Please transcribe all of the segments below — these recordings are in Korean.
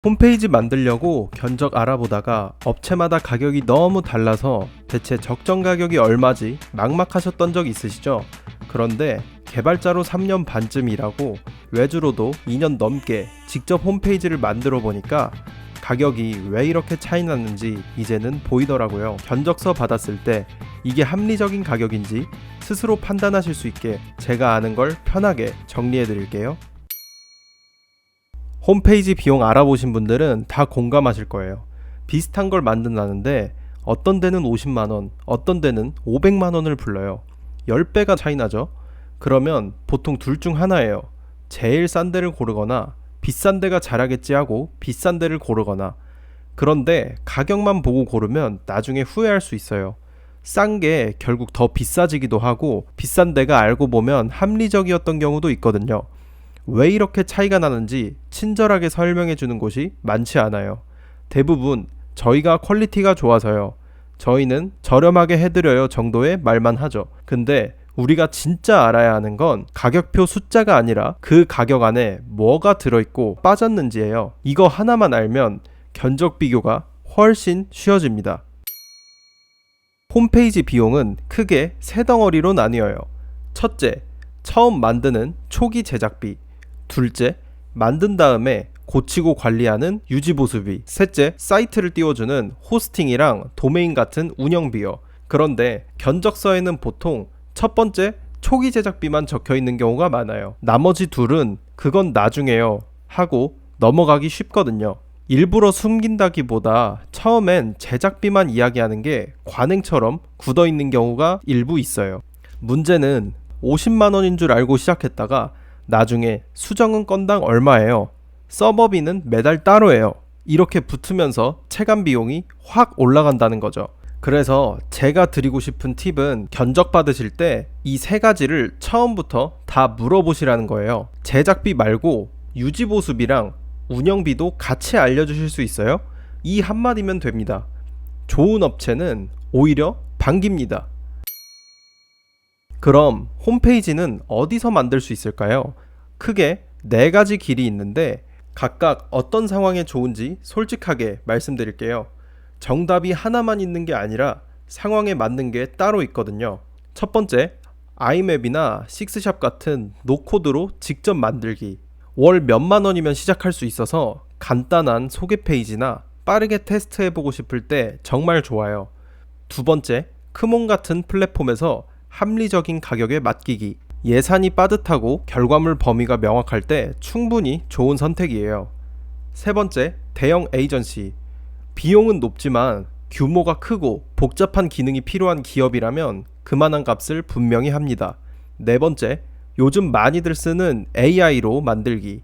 홈페이지 만들려고 견적 알아보다가 업체마다 가격이 너무 달라서 대체 적정 가격이 얼마지 막막하셨던 적 있으시죠? 그런데 개발자로 3년 반쯤 일하고 외주로도 2년 넘게 직접 홈페이지를 만들어 보니까 가격이 왜 이렇게 차이 났는지 이제는 보이더라고요. 견적서 받았을 때 이게 합리적인 가격인지 스스로 판단하실 수 있게 제가 아는 걸 편하게 정리해 드릴게요. 홈페이지 비용 알아보신 분들은 다 공감하실 거예요. 비슷한 걸 만든다는데 어떤 데는 50만원, 어떤 데는 500만원을 불러요. 10배가 차이 나죠? 그러면 보통 둘 중 하나예요. 제일 싼 데를 고르거나 비싼 데가 잘하겠지 하고 비싼 데를 고르거나. 그런데 가격만 보고 고르면 나중에 후회할 수 있어요. 싼 게 결국 더 비싸지기도 하고 비싼 데가 알고 보면 합리적이었던 경우도 있거든요. 왜 이렇게 차이가 나는지 친절하게 설명해 주는 곳이 많지 않아요. 대부분 저희가 퀄리티가 좋아서요. 저희는 저렴하게 해드려요 정도의 말만 하죠. 근데 우리가 진짜 알아야 하는 건 가격표 숫자가 아니라 그 가격 안에 뭐가 들어있고 빠졌는지예요. 이거 하나만 알면 견적 비교가 훨씬 쉬워집니다. 홈페이지 비용은 크게 세 덩어리로 나뉘어요. 첫째, 처음 만드는 초기 제작비. 둘째, 만든 다음에 고치고 관리하는 유지보수비. 셋째, 사이트를 띄워주는 호스팅이랑 도메인 같은 운영비요. 그런데 견적서에는 보통 첫 번째 초기 제작비만 적혀 있는 경우가 많아요. 나머지 둘은 그건 나중에요 하고 넘어가기 쉽거든요. 일부러 숨긴다기보다 처음엔 제작비만 이야기하는 게 관행처럼 굳어 있는 경우가 일부 있어요. 문제는 50만원인 줄 알고 시작했다가 나중에 수정은 건당 얼마예요? 서버비는 매달 따로예요. 이렇게 붙으면서 체감 비용이 확 올라간다는 거죠. 그래서 제가 드리고 싶은 팁은 견적 받으실 때 이 세 가지를 처음부터 다 물어보시라는 거예요. 제작비 말고 유지보수비랑 운영비도 같이 알려주실 수 있어요? 이 한마디면 됩니다. 좋은 업체는 오히려 반깁니다. 그럼 홈페이지는 어디서 만들 수 있을까요? 크게 네 가지 길이 있는데 각각 어떤 상황에 좋은지 솔직하게 말씀드릴게요. 정답이 하나만 있는 게 아니라 상황에 맞는 게 따로 있거든요. 첫 번째, 아이맵이나 식스샵 같은 노코드로 직접 만들기. 월 몇만 원이면 시작할 수 있어서 간단한 소개 페이지나 빠르게 테스트해보고 싶을 때 정말 좋아요. 두 번째, 크몬 같은 플랫폼에서 합리적인 가격에 맡기기. 예산이 빠듯하고 결과물 범위가 명확할 때 충분히 좋은 선택이에요. 세 번째, 대형 에이전시. 비용은 높지만 규모가 크고 복잡한 기능이 필요한 기업이라면 그만한 값을 분명히 합니다. 네 번째, 요즘 많이들 쓰는 AI로 만들기.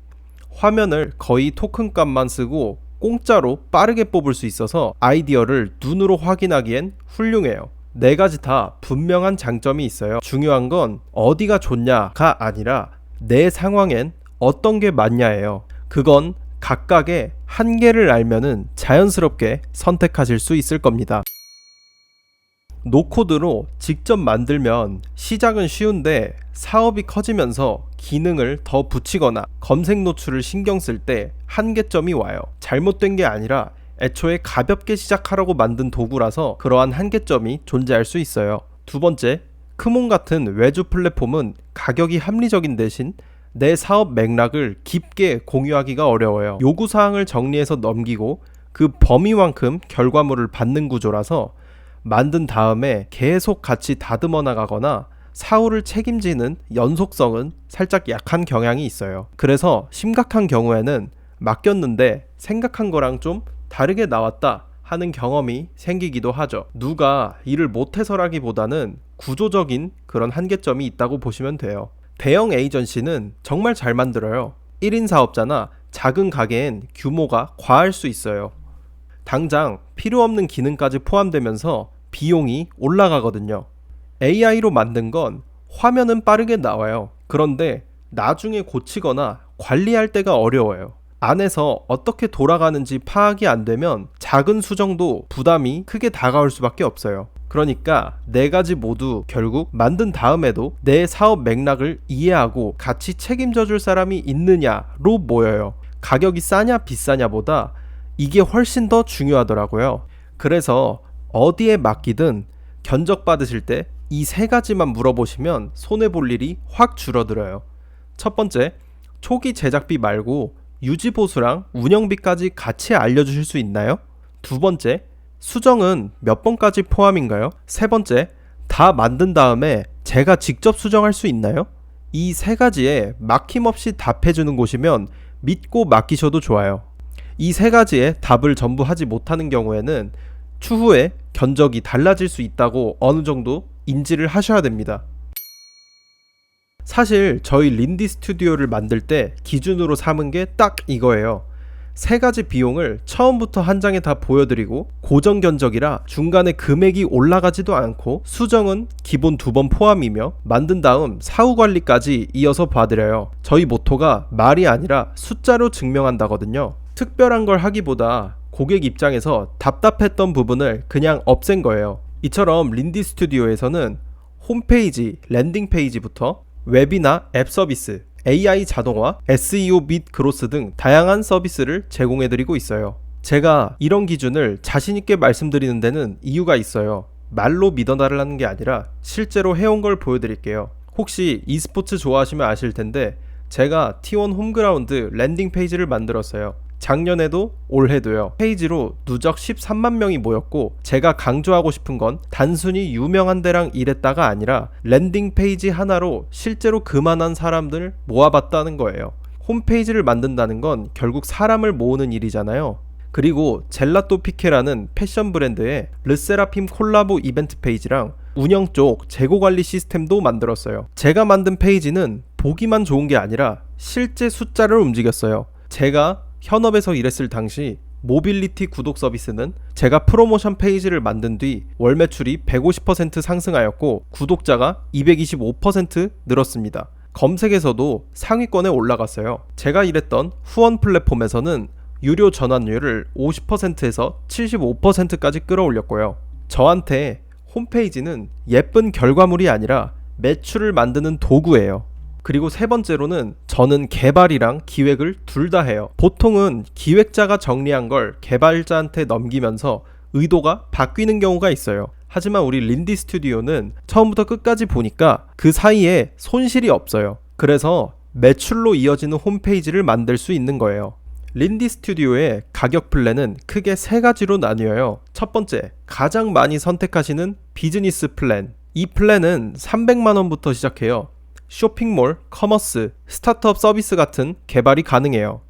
화면을 거의 토큰 값만 쓰고 공짜로 빠르게 뽑을 수 있어서 아이디어를 눈으로 확인하기엔 훌륭해요. 네 가지 다 분명한 장점이 있어요. 중요한 건 어디가 좋냐가 아니라 내 상황엔 어떤 게 맞냐예요. 그건 각각의 한계를 알면은 자연스럽게 선택하실 수 있을 겁니다. 노코드로 직접 만들면 시작은 쉬운데 사업이 커지면서 기능을 더 붙이거나 검색 노출을 신경 쓸 때 한계점이 와요. 잘못된 게 아니라 애초에 가볍게 시작하라고 만든 도구라서 그러한 한계점이 존재할 수 있어요. 두 번째, 크몬 같은 외주 플랫폼은 가격이 합리적인 대신 내 사업 맥락을 깊게 공유하기가 어려워요. 요구사항을 정리해서 넘기고 그 범위만큼 결과물을 받는 구조라서 만든 다음에 계속 같이 다듬어 나가거나 사후를 책임지는 연속성은 살짝 약한 경향이 있어요. 그래서 심각한 경우에는 맡겼는데 생각한 거랑 좀 다르게 나왔다 하는 경험이 생기기도 하죠. 누가 일을 못해서라기보다는 구조적인 그런 한계점이 있다고 보시면 돼요. 대형 에이전시는 정말 잘 만들어요. 1인 사업자나 작은 가게엔 규모가 과할 수 있어요. 당장 필요 없는 기능까지 포함되면서 비용이 올라가거든요. AI로 만든 건 화면은 빠르게 나와요. 그런데 나중에 고치거나 관리할 때가 어려워요. 안에서 어떻게 돌아가는지 파악이 안 되면 작은 수정도 부담이 크게 다가올 수밖에 없어요. 그러니까 네 가지 모두 결국 만든 다음에도 내 사업 맥락을 이해하고 같이 책임져 줄 사람이 있느냐로 모여요. 가격이 싸냐 비싸냐보다 이게 훨씬 더 중요하더라고요. 그래서 어디에 맡기든 견적 받으실 때 이 세 가지만 물어보시면 손해볼 일이 확 줄어들어요. 첫 번째, 초기 제작비 말고 유지보수랑 운영비까지 같이 알려주실 수 있나요? 두 번째, 수정은 몇 번까지 포함인가요? 세 번째, 다 만든 다음에 제가 직접 수정할 수 있나요? 이 세 가지에 막힘없이 답해주는 곳이면 믿고 맡기셔도 좋아요. 이 세 가지에 답을 전부 하지 못하는 경우에는 추후에 견적이 달라질 수 있다고 어느 정도 인지를 하셔야 됩니다. 사실 저희 린디 스튜디오를 만들 때 기준으로 삼은 게 딱 이거예요. 세 가지 비용을 처음부터 한 장에 다 보여드리고 고정 견적이라 중간에 금액이 올라가지도 않고 수정은 기본 2번 포함이며 만든 다음 사후 관리까지 이어서 봐드려요. 저희 모토가 말이 아니라 숫자로 증명한다거든요. 특별한 걸 하기보다 고객 입장에서 답답했던 부분을 그냥 없앤 거예요. 이처럼 린디 스튜디오에서는 홈페이지, 랜딩 페이지부터 웹이나 앱 서비스, AI 자동화, SEO 및 그로스 등 다양한 서비스를 제공해드리고 있어요. 제가 이런 기준을 자신있게 말씀드리는 데는 이유가 있어요. 말로 믿어달라는 게 아니라 실제로 해온 걸 보여드릴게요. 혹시 e스포츠 좋아하시면 아실 텐데 제가 T1 홈그라운드 랜딩 페이지를 만들었어요. 작년에도 올해도요. 페이지로 누적 13만 명이 모였고 제가 강조하고 싶은 건 단순히 유명한 데랑 이랬다가 아니라 랜딩 페이지 하나로 실제로 그만한 사람들 모아봤다는 거예요. 홈페이지를 만든다는 건 결국 사람을 모으는 일이잖아요. 그리고 젤라또 피케라는 패션 브랜드의 르세라핌 콜라보 이벤트 페이지랑 운영 쪽 재고 관리 시스템도 만들었어요. 제가 만든 페이지는 보기만 좋은 게 아니라 실제 숫자를 움직였어요. 제가 현업에서 일했을 당시 모빌리티 구독 서비스는 제가 프로모션 페이지를 만든 뒤 월 매출이 150% 상승하였고 구독자가 225% 늘었습니다. 검색에서도 상위권에 올라갔어요. 제가 일했던 후원 플랫폼에서는 유료 전환율을 50%에서 75%까지 끌어올렸고요. 저한테 홈페이지는 예쁜 결과물이 아니라 매출을 만드는 도구예요. 그리고 세 번째로는 저는 개발이랑 기획을 둘 다 해요. 보통은 기획자가 정리한 걸 개발자한테 넘기면서 의도가 바뀌는 경우가 있어요. 하지만 우리 린디 스튜디오는 처음부터 끝까지 보니까 그 사이에 손실이 없어요. 그래서 매출로 이어지는 홈페이지를 만들 수 있는 거예요. 린디 스튜디오의 가격 플랜은 크게 세 가지로 나뉘어요. 첫 번째, 가장 많이 선택하시는 비즈니스 플랜. 이 플랜은 300만원부터 시작해요. 쇼핑몰, 커머스, 스타트업 서비스 같은 개발이 가능해요.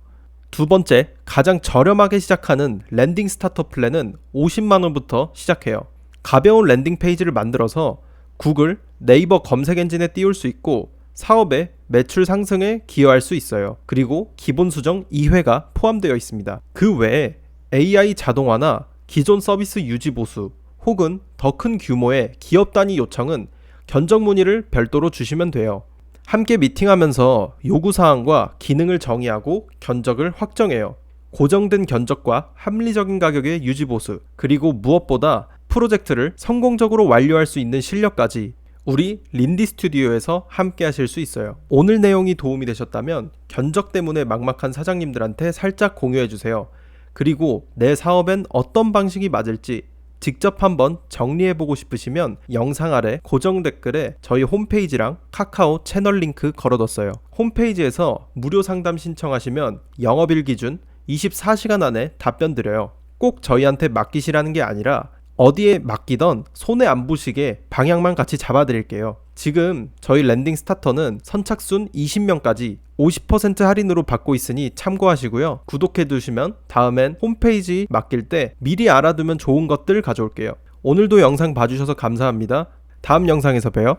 두 번째, 가장 저렴하게 시작하는 랜딩 스타터 플랜은 50만원부터 시작해요. 가벼운 랜딩 페이지를 만들어서 구글, 네이버 검색 엔진에 띄울 수 있고 사업의 매출 상승에 기여할 수 있어요. 그리고 기본 수정 2회가 포함되어 있습니다. 그 외에 AI 자동화나 기존 서비스 유지 보수 혹은 더 큰 규모의 기업 단위 요청은 견적 문의를 별도로 주시면 돼요. 함께 미팅하면서 요구사항과 기능을 정의하고 견적을 확정해요. 고정된 견적과 합리적인 가격의 유지보수, 그리고 무엇보다 프로젝트를 성공적으로 완료할 수 있는 실력까지 우리 린디 스튜디오에서 함께 하실 수 있어요. 오늘 내용이 도움이 되셨다면 견적 때문에 막막한 사장님들한테 살짝 공유해주세요. 그리고 내 사업엔 어떤 방식이 맞을지 직접 한번 정리해보고 싶으시면 영상 아래 고정 댓글에 저희 홈페이지랑 카카오 채널 링크 걸어뒀어요. 홈페이지에서 무료 상담 신청하시면 영업일 기준 24시간 안에 답변 드려요. 꼭 저희한테 맡기시라는 게 아니라 어디에 맡기던 손해 안 보시게 방향만 같이 잡아드릴게요. 지금 저희 랜딩 스타터는 선착순 20명까지 50% 할인으로 받고 있으니 참고하시고요. 구독해두시면 다음엔 홈페이지 맡길 때 미리 알아두면 좋은 것들 가져올게요. 오늘도 영상 봐주셔서 감사합니다. 다음 영상에서 봬요.